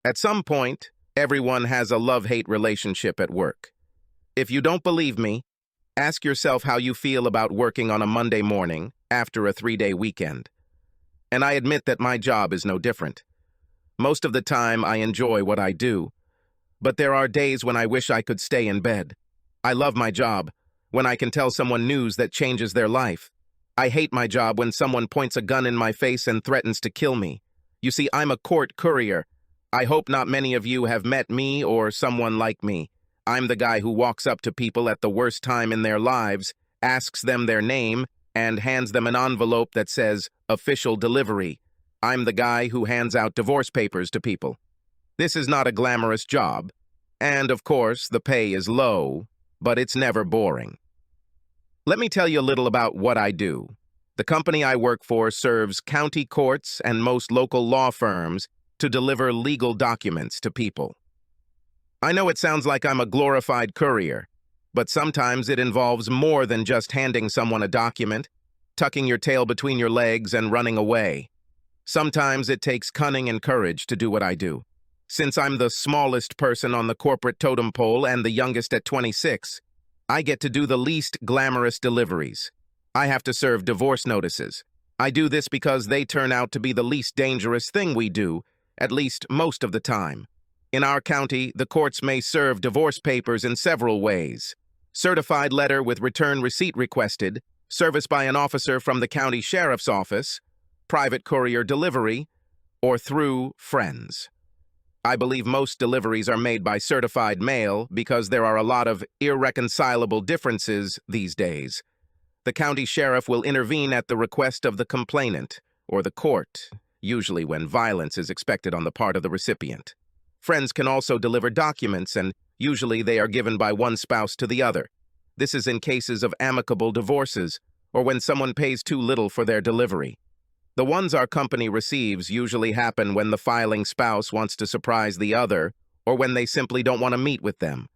At some point, everyone has a love-hate relationship at work. If you don't believe me, ask yourself how you feel about working on a Monday morning after a 3-day weekend. And I admit that my job is no different. Most of the time, I enjoy what I do, but there are days when I wish I could stay in bed. I love my job when I can tell someone news that changes their life. I hate my job when someone points a gun in my face and threatens to kill me. You see, I'm a court courier. I hope not many of you have met me or someone like me. I'm the guy who walks up to people at the worst time in their lives, asks them their name, and hands them an envelope that says, "Official delivery." I'm the guy who hands out divorce papers to people. This is not a glamorous job. And, of course, the pay is low, but it's never boring. Let me tell you a little about what I do. The company I work for serves county courts and most local law firms to deliver legal documents to people. I know it sounds like I'm a glorified courier, but sometimes it involves more than just handing someone a document, tucking your tail between your legs, and running away. Sometimes it takes cunning and courage to do what I do. Since I'm the smallest person on the corporate totem pole and the youngest at 26, I get to do the least glamorous deliveries. I have to serve divorce notices. I do this because they turn out to be the least dangerous thing we do, at least most of the time. In our county, the courts may serve divorce papers in several ways: certified letter with return receipt requested, service by an officer from the county sheriff's office, private courier delivery, or through friends. I believe most deliveries are made by certified mail because there are a lot of irreconcilable differences these days. The county sheriff will intervene at the request of the complainant or the court, usually when violence is expected on the part of the recipient. Friends can also deliver documents, and usually they are given by one spouse to the other. This is in cases of amicable divorces or when someone pays too little for their delivery. The ones our company receives usually happen when the filing spouse wants to surprise the other or when they simply don't want to meet with them.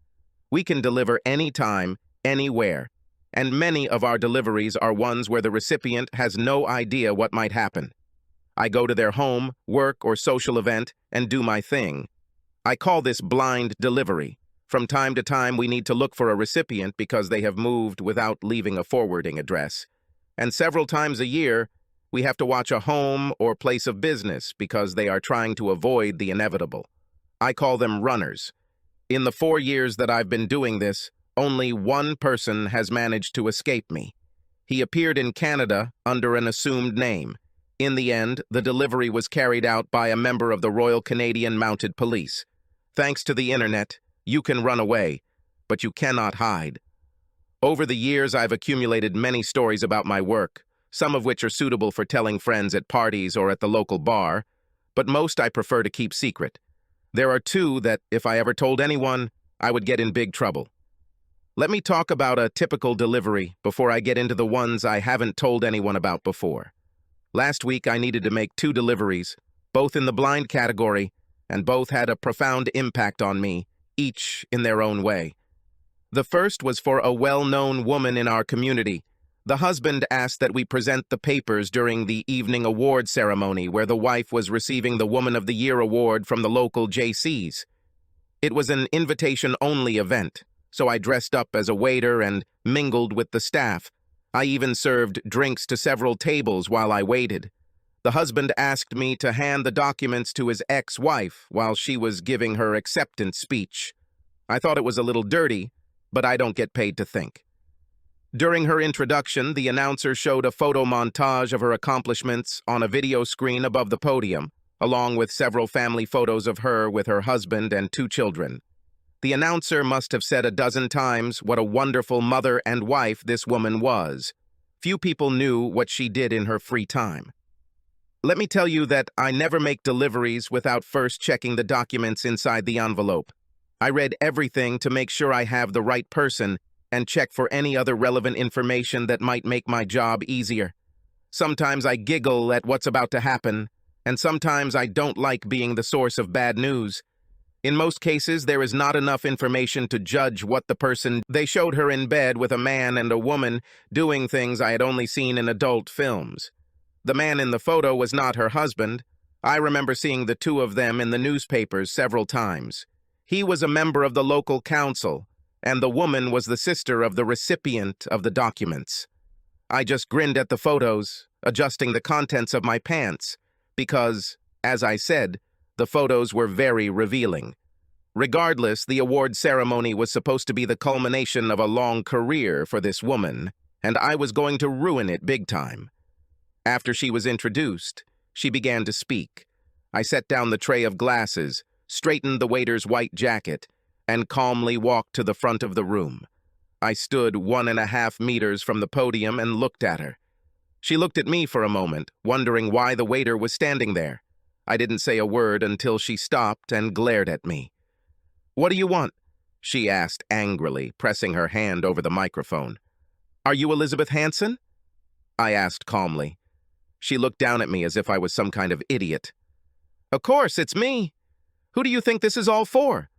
We can deliver anytime, anywhere, and many of our deliveries are ones where the recipient has no idea what might happen. I go to their home, work, or social event and do my thing. I call this blind delivery. From time to time, we need to look for a recipient because they have moved without leaving a forwarding address. And several times a year, we have to watch a home or place of business because they are trying to avoid the inevitable. I call them runners. In the 4 years that I've been doing this, only one person has managed to escape me. He appeared in Canada under an assumed name. In the end, the delivery was carried out by a member of the Royal Canadian Mounted Police. Thanks to the internet, you can run away, but you cannot hide. Over the years, I've accumulated many stories about my work, some of which are suitable for telling friends at parties or at the local bar, but most I prefer to keep secret. There are 2 that, if I ever told anyone, I would get in big trouble. Let me talk about a typical delivery before I get into the ones I haven't told anyone about before. Last week, I needed to make 2 deliveries, both in the blind category, and both had a profound impact on me, each in their own way. The first was for a well-known woman in our community. The husband asked that we present the papers during the evening award ceremony where the wife was receiving the Woman of the Year award from the local JCs. It was an invitation-only event, so I dressed up as a waiter and mingled with the staff. I even served drinks to several tables while I waited. The husband asked me to hand the documents to his ex-wife while she was giving her acceptance speech. I thought it was a little dirty, but I don't get paid to think. During her introduction, the announcer showed a photo montage of her accomplishments on a video screen above the podium, along with several family photos of her with her husband and 2 children. The announcer must have said a dozen times what a wonderful mother and wife this woman was. Few people knew what she did in her free time. Let me tell you that I never make deliveries without first checking the documents inside the envelope. I read everything to make sure I have the right person and check for any other relevant information that might make my job easier. Sometimes I giggle at what's about to happen, and sometimes I don't like being the source of bad news. In most cases, there is not enough information to judge what the person they showed her in bed with a man and a woman doing things I had only seen in adult films. The man in the photo was not her husband, I remember seeing the two of them in the newspapers several times. He was a member of the local council, and the woman was the sister of the recipient of the documents. I just grinned at the photos, adjusting the contents of my pants, because, as I said, the photos were very revealing. Regardless, the award ceremony was supposed to be the culmination of a long career for this woman, and I was going to ruin it big time. After she was introduced, she began to speak. I set down the tray of glasses, straightened the waiter's white jacket, and calmly walked to the front of the room. I stood 1.5 meters from the podium and looked at her. She looked at me for a moment, wondering why the waiter was standing there. I didn't say a word until she stopped and glared at me. "What do you want?" she asked angrily, pressing her hand over the microphone. "Are you Elizabeth Hanson?" I asked calmly. She looked down at me as if I was some kind of idiot. "Of course, it's me. Who do you think this is all for?"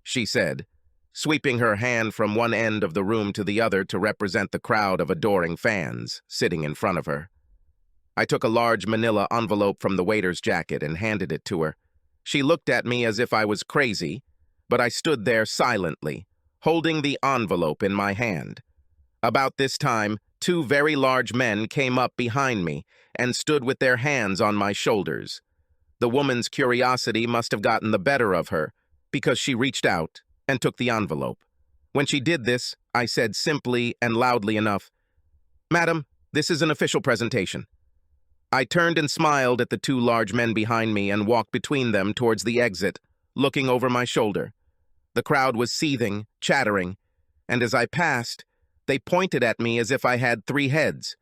she said, sweeping her hand from one end of the room to the other to represent the crowd of adoring fans sitting in front of her. I took a large manila envelope from the waiter's jacket and handed it to her. She looked at me as if I was crazy, but I stood there silently, holding the envelope in my hand. About this time, 2 very large men came up behind me and stood with their hands on my shoulders. The woman's curiosity must have gotten the better of her, because she reached out and took the envelope. When she did this, I said simply and loudly enough, "Madam, this is an official presentation." I turned and smiled at the 2 large men behind me and walked between them towards the exit, looking over my shoulder. The crowd was seething, chattering, and as I passed, they pointed at me as if I had 3 heads.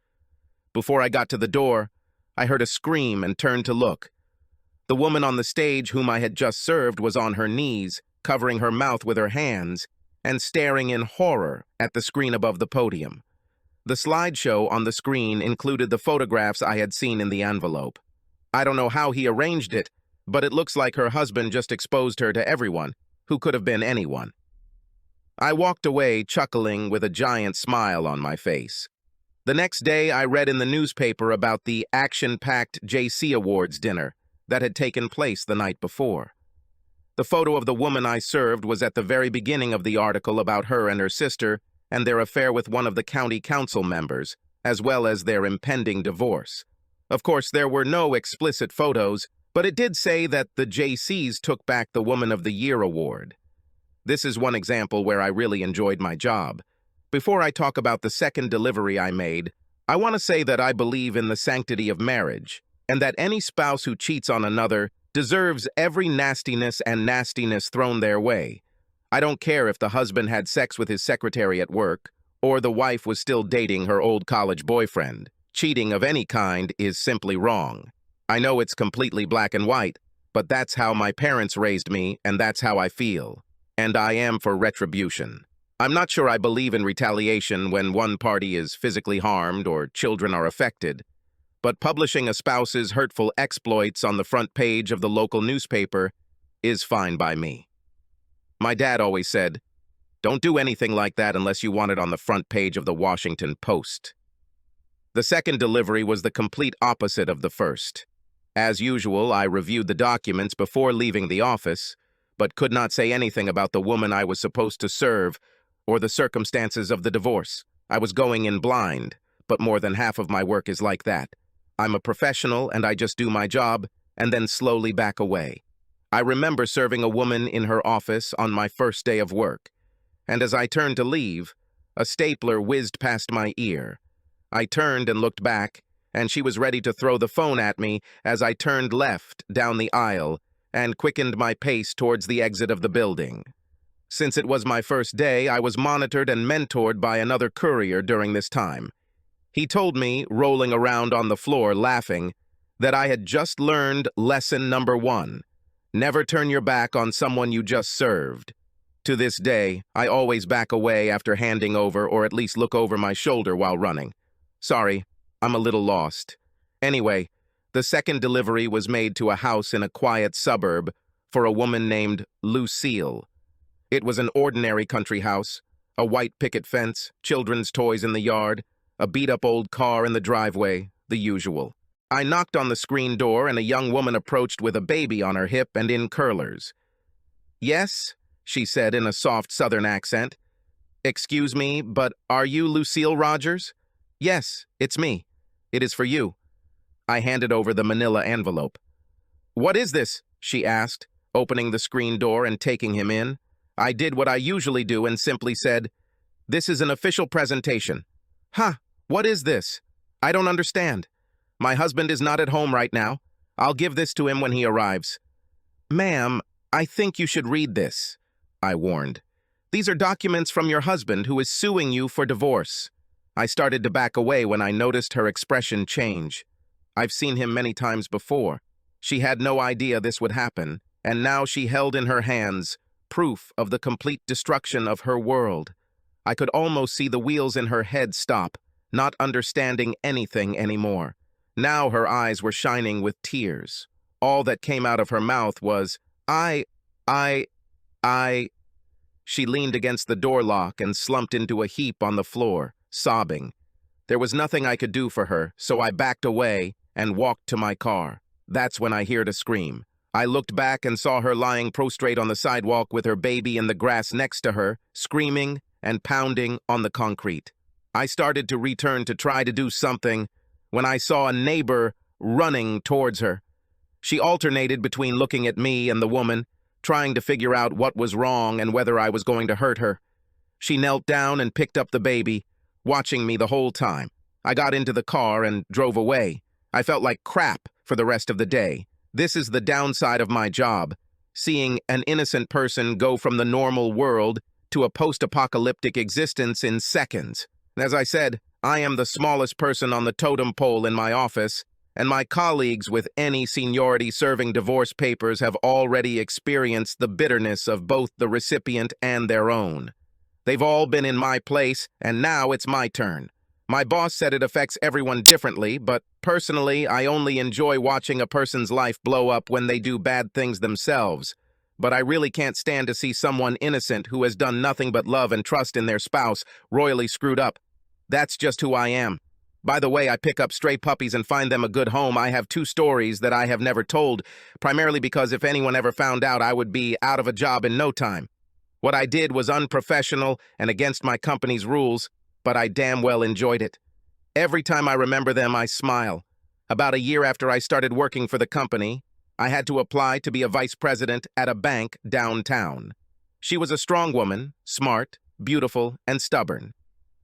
Before I got to the door, I heard a scream and turned to look. The woman on the stage whom I had just served was on her knees, covering her mouth with her hands, and staring in horror at the screen above the podium. The slideshow on the screen included the photographs I had seen in the envelope. I don't know how he arranged it, but it looks like her husband just exposed her to everyone, who could have been anyone. I walked away chuckling with a giant smile on my face. The next day, I read in the newspaper about the action-packed JC Awards dinner that had taken place the night before. The photo of the woman I served was at the very beginning of the article about her and her sister and their affair with one of the county council members, as well as their impending divorce. Of course, there were no explicit photos, but it did say that the JCs took back the Woman of the Year award. This is one example where I really enjoyed my job. Before I talk about the second delivery I made, I want to say that I believe in the sanctity of marriage, and that any spouse who cheats on another deserves every nastiness thrown their way. I don't care if the husband had sex with his secretary at work, or the wife was still dating her old college boyfriend. Cheating of any kind is simply wrong. I know it's completely black and white, but that's how my parents raised me, and that's how I feel. And I am for retribution. I'm not sure I believe in retaliation when one party is physically harmed or children are affected, but publishing a spouse's hurtful exploits on the front page of the local newspaper is fine by me. My dad always said, "Don't do anything like that unless you want it on the front page of the Washington Post." The second delivery was the complete opposite of the first. As usual, I reviewed the documents before leaving the office, but could not say anything about the woman I was supposed to serve or the circumstances of the divorce. I was going in blind, but more than half of my work is like that. I'm a professional and I just do my job and then slowly back away. I remember serving a woman in her office on my first day of work, and as I turned to leave, a stapler whizzed past my ear. I turned and looked back, and she was ready to throw the phone at me as I turned left down the aisle and quickened my pace towards the exit of the building. Since it was my first day, I was monitored and mentored by another courier during this time. He told me, rolling around on the floor laughing, that I had just learned lesson number 1. Never turn your back on someone you just served. To this day, I always back away after handing over or at least look over my shoulder while running. Sorry, I'm a little lost. Anyway, the second delivery was made to a house in a quiet suburb for a woman named Lucille. It was an ordinary country house, a white picket fence, children's toys in the yard, a beat-up old car in the driveway, the usual. I knocked on the screen door and a young woman approached with a baby on her hip and in curlers. "Yes," she said in a soft southern accent. "Excuse me, but are you Lucille Rogers?" "Yes, it's me. It is for you." I handed over the manila envelope. "What is this?" she asked, opening the screen door and taking him in. I did what I usually do and simply said, "This is an official presentation." "Huh, what is this? I don't understand. My husband is not at home right now. I'll give this to him when he arrives." "Ma'am, I think you should read this," I warned. "These are documents from your husband who is suing you for divorce." I started to back away when I noticed her expression change. I've seen him many times before. She had no idea this would happen, and now she held in her hands proof of the complete destruction of her world. I could almost see the wheels in her head stop, not understanding anything anymore. Now her eyes were shining with tears. All that came out of her mouth was, I... She leaned against the door lock and slumped into a heap on the floor, sobbing. There was nothing I could do for her, so I backed away and walked to my car. That's when I heard a scream. I looked back and saw her lying prostrate on the sidewalk with her baby in the grass next to her, screaming and pounding on the concrete. I started to return to try to do something when I saw a neighbor running towards her. She alternated between looking at me and the woman, trying to figure out what was wrong and whether I was going to hurt her. She knelt down and picked up the baby, watching me the whole time. I got into the car and drove away. I felt like crap for the rest of the day. This is the downside of my job, seeing an innocent person go from the normal world to a post-apocalyptic existence in seconds. As I said, I am the smallest person on the totem pole in my office, and my colleagues with any seniority serving divorce papers have already experienced the bitterness of both the recipient and their own. They've all been in my place, and now it's my turn. My boss said it affects everyone differently, but personally, I only enjoy watching a person's life blow up when they do bad things themselves. But I really can't stand to see someone innocent who has done nothing but love and trust in their spouse royally screwed up. That's just who I am. By the way, I pick up stray puppies and find them a good home. I have 2 stories that I have never told, primarily because if anyone ever found out, I would be out of a job in no time. What I did was unprofessional and against my company's rules, but I damn well enjoyed it. Every time I remember them, I smile. About a year after I started working for the company, I had to apply to be a vice president at a bank downtown. She was a strong woman, smart, beautiful, and stubborn.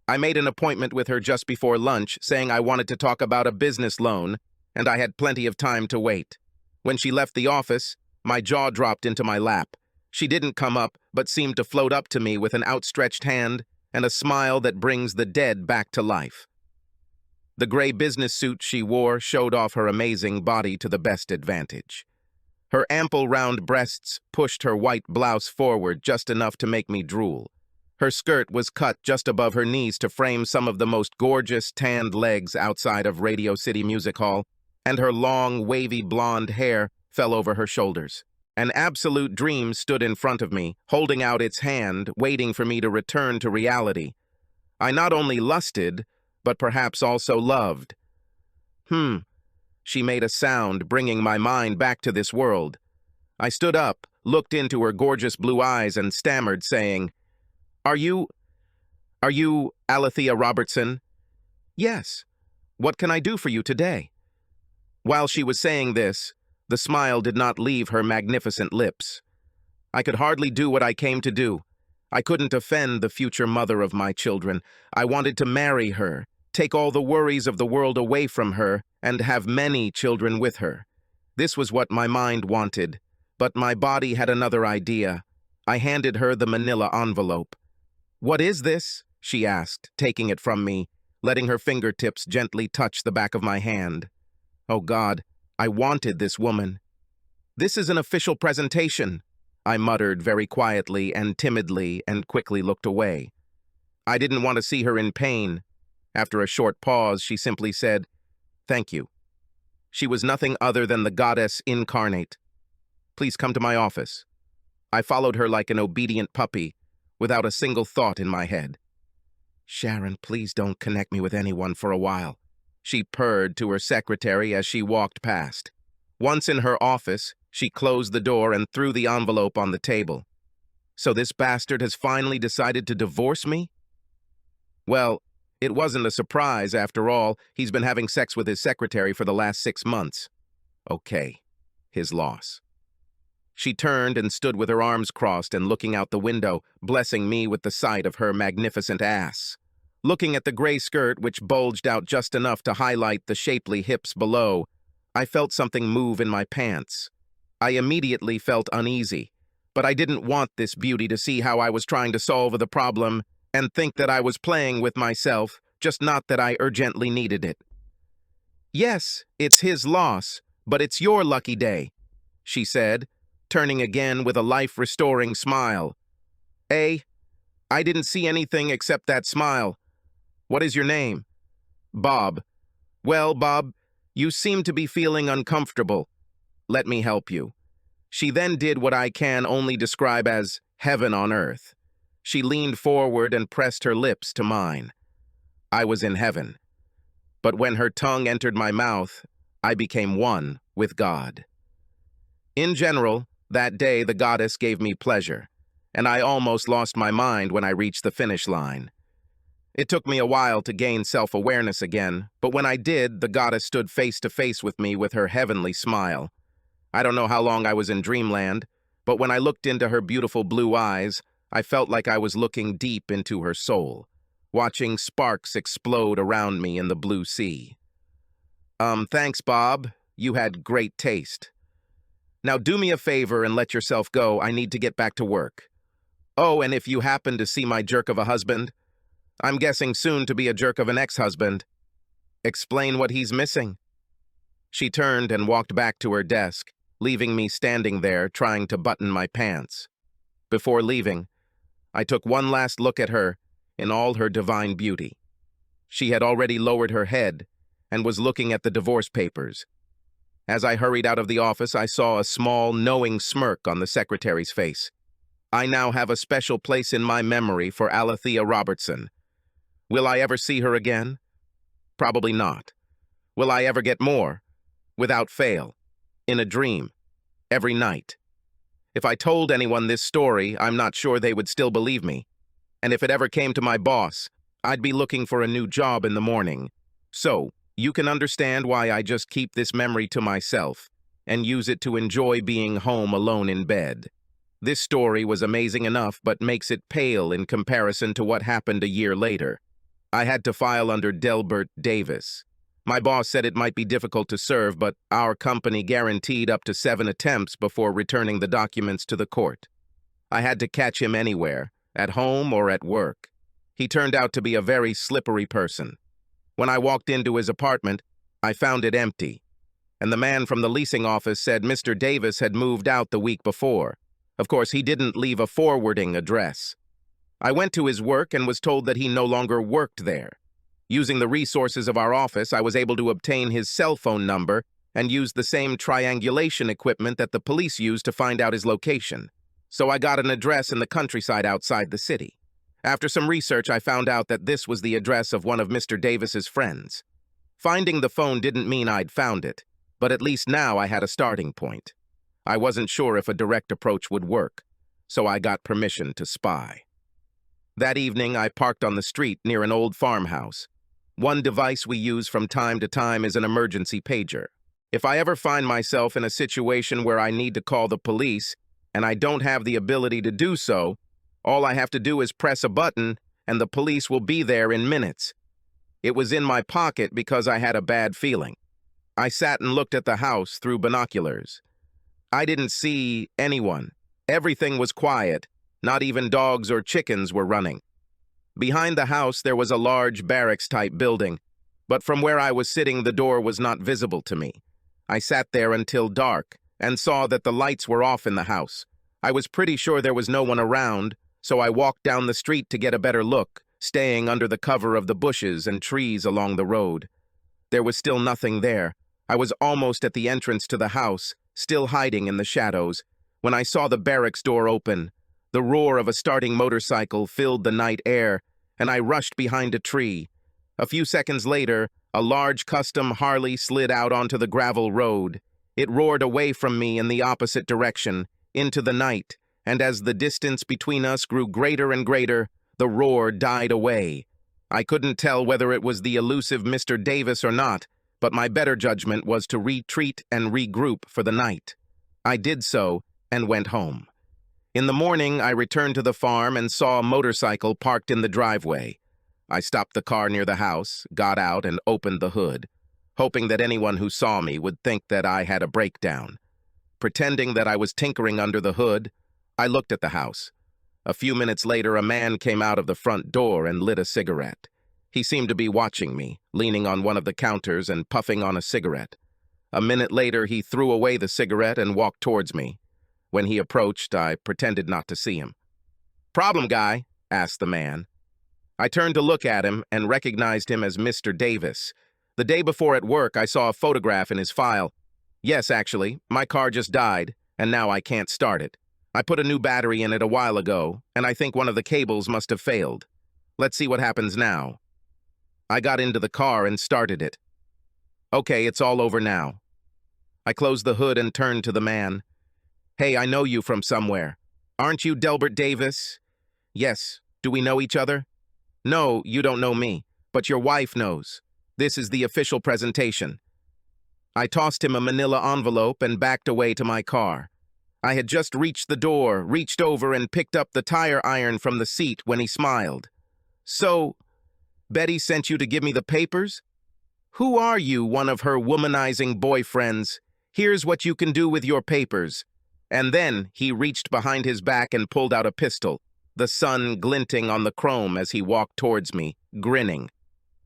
I made an appointment with her just before lunch, saying I wanted to talk about a business loan, and I had plenty of time to wait. When she left the office, my jaw dropped into my lap. She didn't come up, but seemed to float up to me with an outstretched hand and a smile that brings the dead back to life. The gray business suit she wore showed off her amazing body to the best advantage. Her ample round breasts pushed her white blouse forward just enough to make me drool. Her skirt was cut just above her knees to frame some of the most gorgeous tanned legs outside of Radio City Music Hall, and her long, wavy blonde hair fell over her shoulders. An absolute dream stood in front of me, holding out its hand, waiting for me to return to reality. I not only lusted, but perhaps also loved. She made a sound, bringing my mind back to this world. I stood up, looked into her gorgeous blue eyes, and stammered, saying, Are you Alethea Robertson?" "Yes. What can I do for you today?" While she was saying this, the smile did not leave her magnificent lips. I could hardly do what I came to do. I couldn't offend the future mother of my children. I wanted to marry her, take all the worries of the world away from her, and have many children with her. This was what my mind wanted, but my body had another idea. I handed her the manila envelope. "What is this?" she asked, taking it from me, letting her fingertips gently touch the back of my hand. Oh God, I wanted this woman. "This is an official presentation," I muttered very quietly and timidly and quickly looked away. I didn't want to see her in pain. After a short pause, she simply said, "Thank you." She was nothing other than the goddess incarnate. "Please come to my office." I followed her like an obedient puppy, without a single thought in my head. "Sharon, please don't connect me with anyone for a while," she purred to her secretary as she walked past. Once in her office, she closed the door and threw the envelope on the table. So this bastard has finally decided to divorce me? Well, it wasn't a surprise after all. He's been having sex with his secretary for the last 6 months. Okay, his loss. She turned and stood with her arms crossed and looking out the window, blessing me with the sight of her magnificent ass. Looking at the gray skirt, which bulged out just enough to highlight the shapely hips below, I felt something move in my pants. I immediately felt uneasy, but I didn't want this beauty to see how I was trying to solve the problem and think that I was playing with myself, just not that I urgently needed it. Yes, it's his loss, but it's your lucky day, she said, turning again with a life-restoring smile. I didn't see anything except that smile. What is your name? Bob. Well, Bob, you seem to be feeling uncomfortable. Let me help you. She then did what I can only describe as heaven on earth. She leaned forward and pressed her lips to mine. I was in heaven. But when her tongue entered my mouth, I became one with God. In general, that day the goddess gave me pleasure, and I almost lost my mind when I reached the finish line. It took me a while to gain self-awareness again, but when I did, the goddess stood face to face with me with her heavenly smile. I don't know how long I was in dreamland, but when I looked into her beautiful blue eyes, I felt like I was looking deep into her soul, watching sparks explode around me in the blue sea. Thanks, Bob. You had great taste. Now do me a favor and let yourself go. I need to get back to work. Oh, and if you happen to see my jerk of a husband, I'm guessing soon to be a jerk of an ex-husband, explain what he's missing. She turned and walked back to her desk, leaving me standing there trying to button my pants. Before leaving, I took one last look at her in all her divine beauty. She had already lowered her head and was looking at the divorce papers. As I hurried out of the office, I saw a small, knowing smirk on the secretary's face. I now have a special place in my memory for Alethea Robertson. Will I ever see her again? Probably not. Will I ever get more? Without fail. In a dream. Every night. If I told anyone this story, I'm not sure they would still believe me. And if it ever came to my boss, I'd be looking for a new job in the morning. So, you can understand why I just keep this memory to myself and use it to enjoy being home alone in bed. This story was amazing enough, but makes it pale in comparison to what happened a year later. I had to file under Delbert Davis. My boss said it might be difficult to serve, but our company guaranteed up to 7 attempts before returning the documents to the court. I had to catch him anywhere, at home or at work. He turned out to be a very slippery person. When I walked into his apartment, I found it empty, and the man from the leasing office said Mr. Davis had moved out the week before. Of course, he didn't leave a forwarding address. I went to his work and was told that he no longer worked there. Using the resources of our office, I was able to obtain his cell phone number and used the same triangulation equipment that the police used to find out his location. So I got an address in the countryside outside the city. After some research, I found out that this was the address of one of Mr. Davis's friends. Finding the phone didn't mean I'd found it, but at least now I had a starting point. I wasn't sure if a direct approach would work, so I got permission to spy. That evening, I parked on the street near an old farmhouse. One device we use from time to time is an emergency pager. If I ever find myself in a situation where I need to call the police and I don't have the ability to do so, all I have to do is press a button and the police will be there in minutes. It was in my pocket because I had a bad feeling. I sat and looked at the house through binoculars. I didn't see anyone. Everything was quiet. Not even dogs or chickens were running. Behind the house, there was a large barracks-type building, but from where I was sitting, the door was not visible to me. I sat there until dark and saw that the lights were off in the house. I was pretty sure there was no one around, so I walked down the street to get a better look, staying under the cover of the bushes and trees along the road. There was still nothing there. I was almost at the entrance to the house, still hiding in the shadows, when I saw the barracks door open. The roar of a starting motorcycle filled the night air, and I rushed behind a tree. A few seconds later, A large custom Harley slid out onto the gravel road. It roared away from me in the opposite direction, into the night, and as the distance between us grew greater and greater, the roar died away. I couldn't tell whether it was the elusive Mr. Davis or not, but my better judgment was to retreat and regroup for the night. I did so and went home. In the morning, I returned to the farm and saw a motorcycle parked in the driveway. I stopped the car near the house, got out, and opened the hood, hoping that anyone who saw me would think that I had a breakdown. Pretending that I was tinkering under the hood, I looked at the house. A few minutes later, a man came out of the front door and lit a cigarette. He seemed to be watching me, leaning on one of the counters and puffing on a cigarette. A minute later, he threw away the cigarette and walked towards me. When he approached, I pretended not to see him. "Problem, guy?" asked the man. I turned to look at him and recognized him as Mr. Davis. The day before at work, I saw a photograph in his file. "Yes, actually, my car just died, and now I can't start it. I put a new battery in it a while ago, and I think one of the cables must have failed. Let's see what happens now." I got into the car and started it. "Okay, it's all over now." I closed the hood and turned to the man. "Hey, I know you from somewhere. Aren't you Delbert Davis?" "Yes. Do we know each other?" "No, you don't know me, but your wife knows. This is the official presentation." I tossed him a manila envelope and backed away to my car. I had just reached the door, reached over and picked up the tire iron from the seat when he smiled. "So, Betty sent you to give me the papers? Who are you, one of her womanizing boyfriends? Here's what you can do with your papers." And then he reached behind his back and pulled out a pistol, the sun glinting on the chrome as he walked towards me, grinning.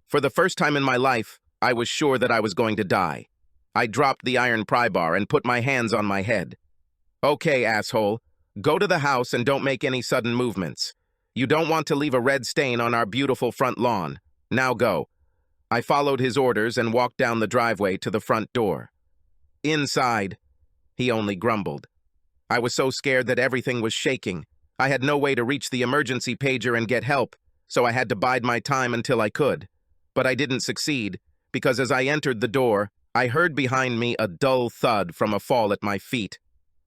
For the first time in my life, I was sure that I was going to die. I dropped the iron pry bar and put my hands on my head. "Okay, asshole, go to the house and don't make any sudden movements. You don't want to leave a red stain on our beautiful front lawn. Now go." I followed his orders and walked down the driveway to the front door. Inside, he only grumbled. I was so scared that everything was shaking. I had no way to reach the emergency pager and get help, so I had to bide my time until I could. But I didn't succeed, because as I entered the door, I heard behind me a dull thud from a fall at my feet.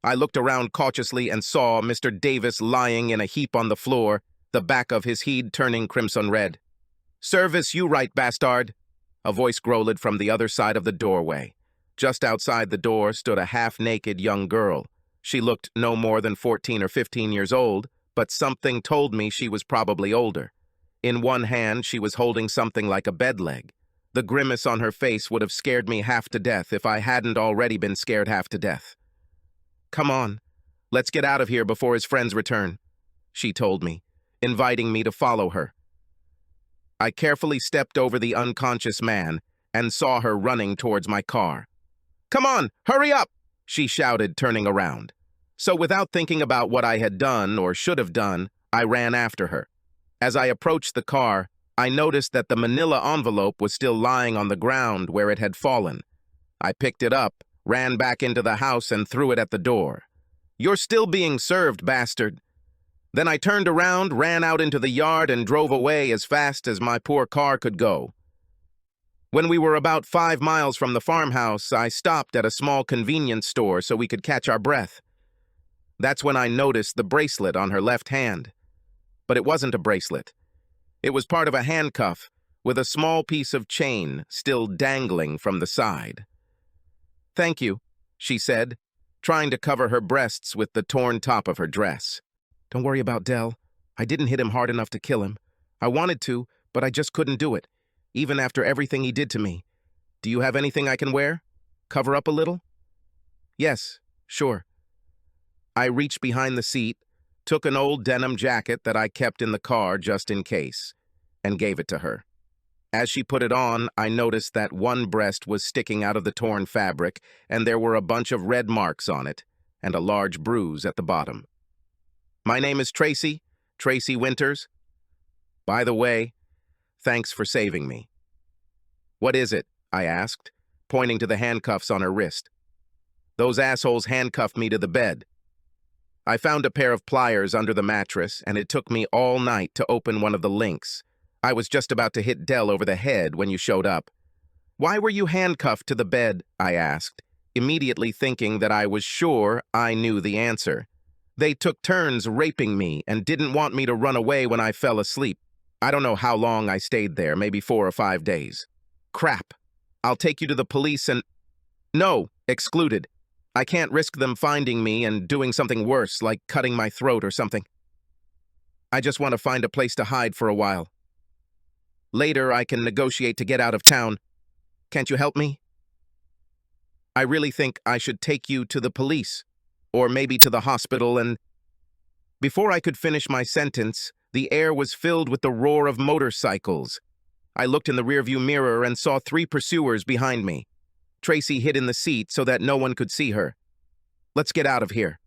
I looked around cautiously and saw Mr. Davis lying in a heap on the floor, the back of his head turning crimson red. "Service you right, bastard," a voice growled from the other side of the doorway. Just outside the door stood a half-naked young girl. She looked no more than 14 or 15 years old, but something told me she was probably older. In one hand, she was holding something like a bed leg. The grimace on her face would have scared me half to death if I hadn't already been scared half to death. "Come on, let's get out of here before his friends return," she told me, inviting me to follow her. I carefully stepped over the unconscious man and saw her running towards my car. "Come on, hurry up!" she shouted, turning around. So without thinking about what I had done or should have done, I ran after her. As I approached the car, I noticed that the manila envelope was still lying on the ground where it had fallen. I picked it up, ran back into the house, and threw it at the door. "You're still being served, bastard." Then I turned around, ran out into the yard, and drove away as fast as my poor car could go. When we were about 5 miles from the farmhouse, I stopped at a small convenience store so we could catch our breath. That's when I noticed the bracelet on her left hand. But it wasn't a bracelet. It was part of a handcuff with a small piece of chain still dangling from the side. "Thank you," she said, trying to cover her breasts with the torn top of her dress. "Don't worry about Del. I didn't hit him hard enough to kill him. I wanted to, but I just couldn't do it, even after everything he did to me. Do you have anything I can wear? Cover up a little?" "Yes, sure." I reached behind the seat, took an old denim jacket that I kept in the car just in case, and gave it to her. As she put it on, I noticed that one breast was sticking out of the torn fabric, and there were a bunch of red marks on it, and a large bruise at the bottom. "My name is Tracy Winters. By the way, thanks for saving me." "What is it?" I asked, pointing to the handcuffs on her wrist. "Those assholes handcuffed me to the bed. I found a pair of pliers under the mattress, and it took me all night to open one of the links. I was just about to hit Del over the head when you showed up. "Why were you handcuffed to the bed?" I asked, immediately thinking that I was sure I knew the answer. "They took turns raping me and didn't want me to run away when I fell asleep. I don't know how long I stayed there, maybe 4 or 5 days." "Crap. I'll take you to the police and—" "No, excluded. I can't risk them finding me and doing something worse, like cutting my throat or something. I just want to find a place to hide for a while. Later, I can negotiate to get out of town. Can't you help me?" "I really think I should take you to the police, or maybe to the hospital and—" Before I could finish my sentence, the air was filled with the roar of motorcycles. I looked in the rearview mirror and saw 3 pursuers behind me. Tracy hid in the seat so that no one could see her. "Let's get out of here.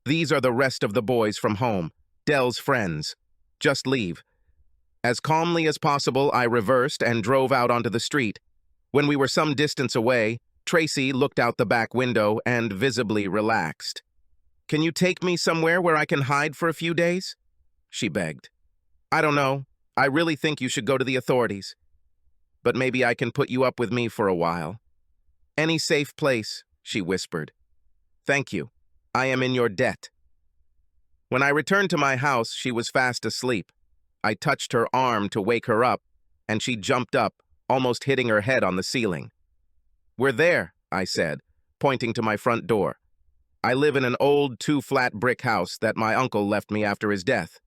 These are the rest of the boys from home, Dell's friends. Just leave." As calmly as possible, I reversed and drove out onto the street. When we were some distance away, Tracy looked out the back window and visibly relaxed. "Can you take me somewhere where I can hide for a few days?" she begged. "I don't know. I really think you should go to the authorities. But maybe I can put you up with me for a while." "Any safe place," she whispered. "Thank you. I am in your debt." When I returned to my house, she was fast asleep. I touched her arm to wake her up, and she jumped up, almost hitting her head on the ceiling. "We're there," I said, pointing to my front door. "I live in an old 2-flat brick house that my uncle left me after his death.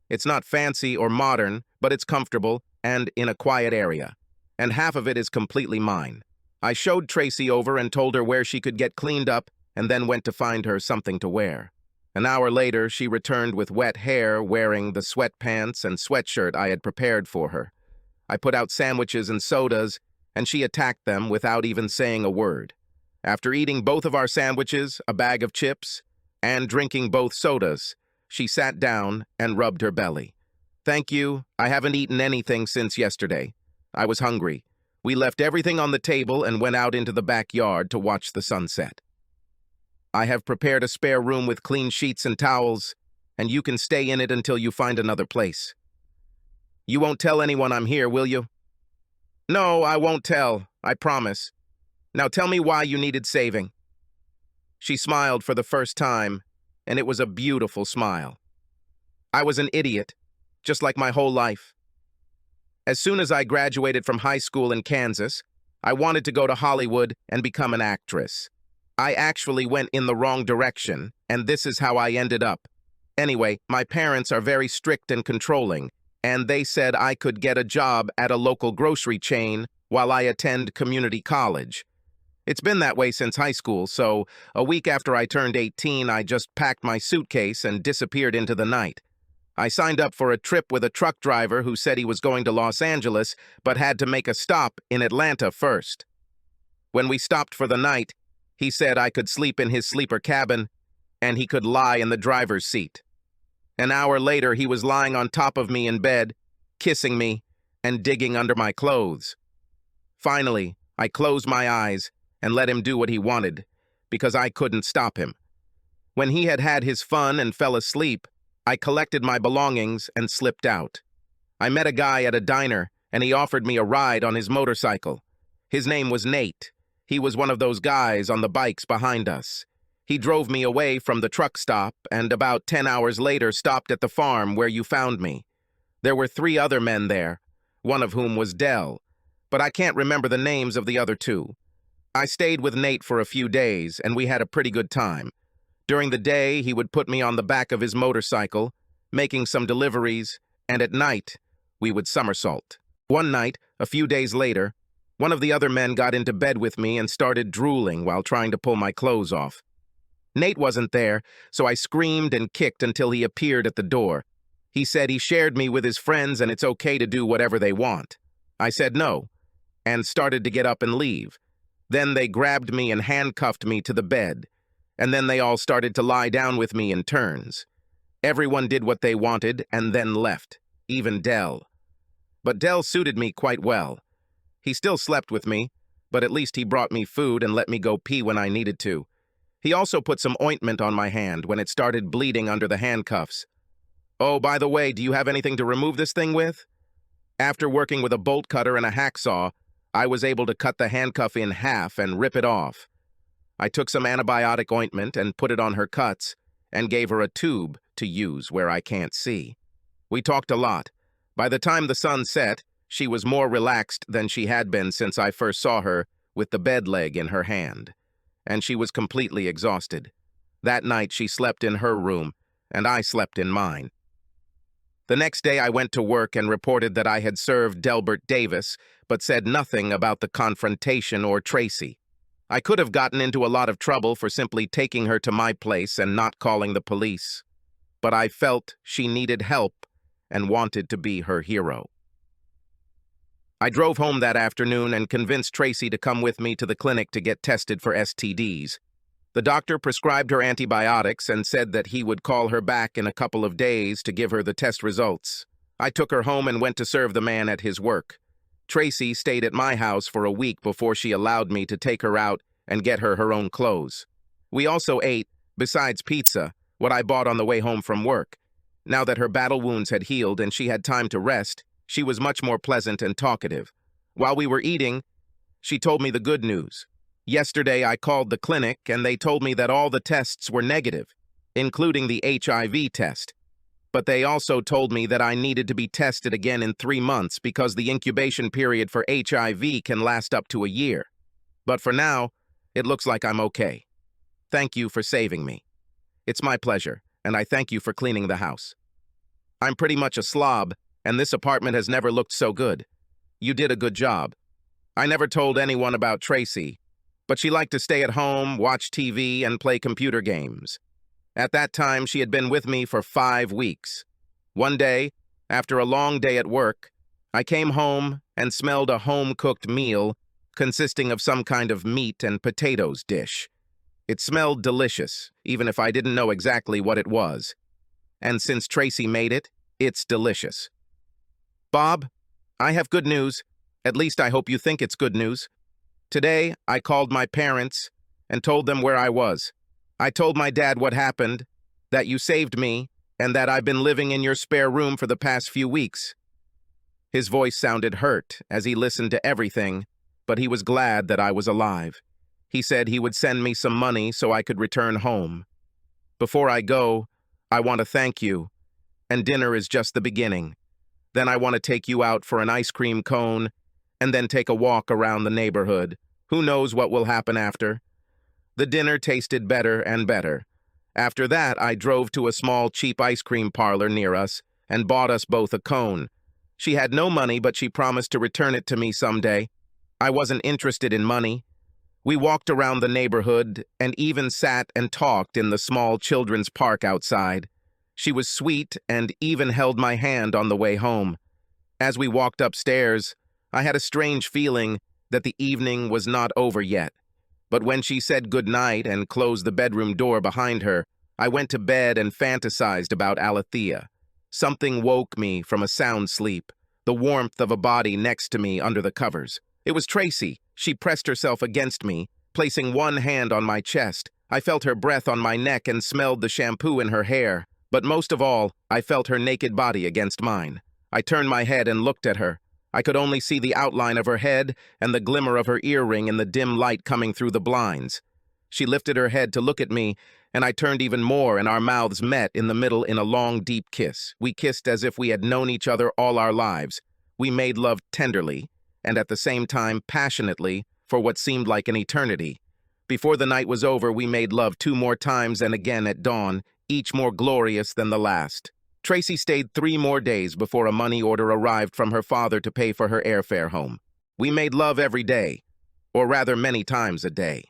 It's not fancy or modern, but it's comfortable and in a quiet area. And half of it is completely mine." I showed Tracy over and told her where she could get cleaned up, and then went to find her something to wear. An hour later, she returned with wet hair, wearing the sweatpants and sweatshirt I had prepared for her. I put out sandwiches and sodas, and she attacked them without even saying a word. After eating both of our sandwiches, a bag of chips, and drinking both sodas, she sat down and rubbed her belly. "Thank you. I haven't eaten anything since yesterday. I was hungry." We left everything on the table and went out into the backyard to watch the sunset. "I have prepared a spare room with clean sheets and towels, and you can stay in it until you find another place. You won't tell anyone I'm here, will you?" "No, I won't tell, I promise. Now tell me why you needed saving." She smiled for the first time, and it was a beautiful smile. "I was an idiot, just like my whole life. As soon as I graduated from high school in Kansas, I wanted to go to Hollywood and become an actress. I actually went in the wrong direction, and this is how I ended up. Anyway, my parents are very strict and controlling, and they said I could get a job at a local grocery chain while I attend community college. It's been that way since high school, so a week after I turned 18, I just packed my suitcase and disappeared into the night. I signed up for a trip with a truck driver who said he was going to Los Angeles, but had to make a stop in Atlanta first. When we stopped for the night, he said I could sleep in his sleeper cabin, and he could lie in the driver's seat. An hour later, he was lying on top of me in bed, kissing me, and digging under my clothes. Finally, I closed my eyes and let him do what he wanted, because I couldn't stop him. When he had had his fun and fell asleep, I collected my belongings and slipped out. I met a guy at a diner, and he offered me a ride on his motorcycle. His name was Nate. He was one of those guys on the bikes behind us. He drove me away from the truck stop, and about 10 hours later stopped at the farm where you found me. There were 3 other men there, one of whom was Dell, but I can't remember the names of the other 2. I stayed with Nate for a few days, and we had a pretty good time. During the day, he would put me on the back of his motorcycle, making some deliveries, and at night, we would somersault. One night, a few days later, one of the other men got into bed with me and started drooling while trying to pull my clothes off. Nate wasn't there, so I screamed and kicked until he appeared at the door. He said he shared me with his friends and it's okay to do whatever they want. I said no, and started to get up and leave. Then they grabbed me and handcuffed me to the bed. And then they all started to lie down with me in turns. Everyone did what they wanted and then left, even Dell. But Dell suited me quite well. He still slept with me, but at least he brought me food and let me go pee when I needed to. He also put some ointment on my hand when it started bleeding under the handcuffs. "Oh, by the way, do you have anything to remove this thing with?" After working with a bolt cutter and a hacksaw, I was able to cut the handcuff in half and rip it off. I took some antibiotic ointment and put it on her cuts and gave her a tube to use where I can't see. We talked a lot. By the time the sun set, she was more relaxed than she had been since I first saw her with the bed leg in her hand, and she was completely exhausted. That night she slept in her room, and I slept in mine. The next day I went to work and reported that I had served Delbert Davis, but said nothing about the confrontation or Tracy. I could have gotten into a lot of trouble for simply taking her to my place and not calling the police, but I felt she needed help and wanted to be her hero. I drove home that afternoon and convinced Tracy to come with me to the clinic to get tested for STDs. The doctor prescribed her antibiotics and said that he would call her back in a couple of days to give her the test results. I took her home and went to serve the man at his work. Tracy stayed at my house for a week before she allowed me to take her out and get her her own clothes. We also ate, besides pizza, what I bought on the way home from work. Now that her battle wounds had healed and she had time to rest, she was much more pleasant and talkative. While we were eating, she told me the good news. Yesterday I called the clinic and they told me that all the tests were negative, including the HIV test. But they also told me that I needed to be tested again in 3 months because the incubation period for HIV can last up to a year. But for now, it looks like I'm okay. Thank you for saving me. It's my pleasure, and I thank you for cleaning the house. I'm pretty much a slob, and this apartment has never looked so good. You did a good job. I never told anyone about Tracy, but she liked to stay at home, watch TV, and play computer games. At that time, she had been with me for 5 weeks. One day, after a long day at work, I came home and smelled a home-cooked meal consisting of some kind of meat and potatoes dish. It smelled delicious, even if I didn't know exactly what it was. And since Tracy made it, it's delicious. Bob, I have good news. At least I hope you think it's good news. Today, I called my parents and told them where I was. I told my dad what happened, that you saved me, and that I've been living in your spare room for the past few weeks. His voice sounded hurt as he listened to everything, but he was glad that I was alive. He said he would send me some money so I could return home. Before I go, I want to thank you, and dinner is just the beginning. Then I want to take you out for an ice cream cone, and then take a walk around the neighborhood. Who knows what will happen after? The dinner tasted better and better. After that, I drove to a small, cheap ice cream parlor near us and bought us both a cone. She had no money, but she promised to return it to me someday. I wasn't interested in money. We walked around the neighborhood and even sat and talked in the small children's park outside. She was sweet and even held my hand on the way home. As we walked upstairs, I had a strange feeling that the evening was not over yet. But when she said goodnight and closed the bedroom door behind her, I went to bed and fantasized about Alethea. Something woke me from a sound sleep, the warmth of a body next to me under the covers. It was Tracy. She pressed herself against me, placing one hand on my chest. I felt her breath on my neck and smelled the shampoo in her hair. But most of all, I felt her naked body against mine. I turned my head and looked at her. I could only see the outline of her head and the glimmer of her earring in the dim light coming through the blinds. She lifted her head to look at me, and I turned even more, and our mouths met in the middle in a long, deep kiss. We kissed as if we had known each other all our lives. We made love tenderly, and at the same time passionately, for what seemed like an eternity. Before the night was over, we made love 2 more times and again at dawn, each more glorious than the last. Tracy stayed 3 more days before a money order arrived from her father to pay for her airfare home. We made love every day, or rather many times a day.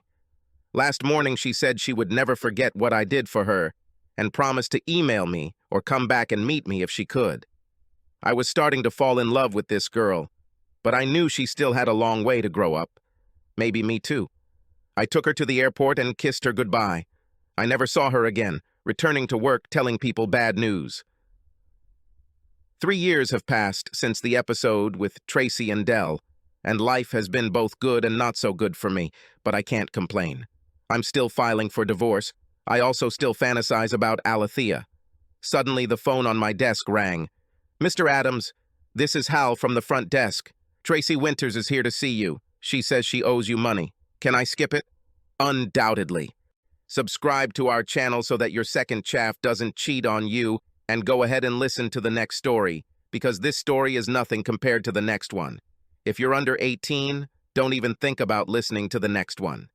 Last morning she said she would never forget what I did for her and promised to email me or come back and meet me if she could. I was starting to fall in love with this girl, but I knew she still had a long way to grow up. Maybe me too. I took her to the airport and kissed her goodbye. I never saw her again, returning to work telling people bad news. 3 years have passed since the episode with Tracy and Dell, and life has been both good and not so good for me, but I can't complain. I'm still filing for divorce. I also still fantasize about Alethea. Suddenly the phone on my desk rang. "Mr. Adams, this is Hal from the front desk. Tracy Winters is here to see you. She says she owes you money. Can I skip it? Undoubtedly. Subscribe to our channel so that your second chaff doesn't cheat on you, and go ahead and listen to the next story, because this story is nothing compared to the next one. If you're under 18, don't even think about listening to the next one.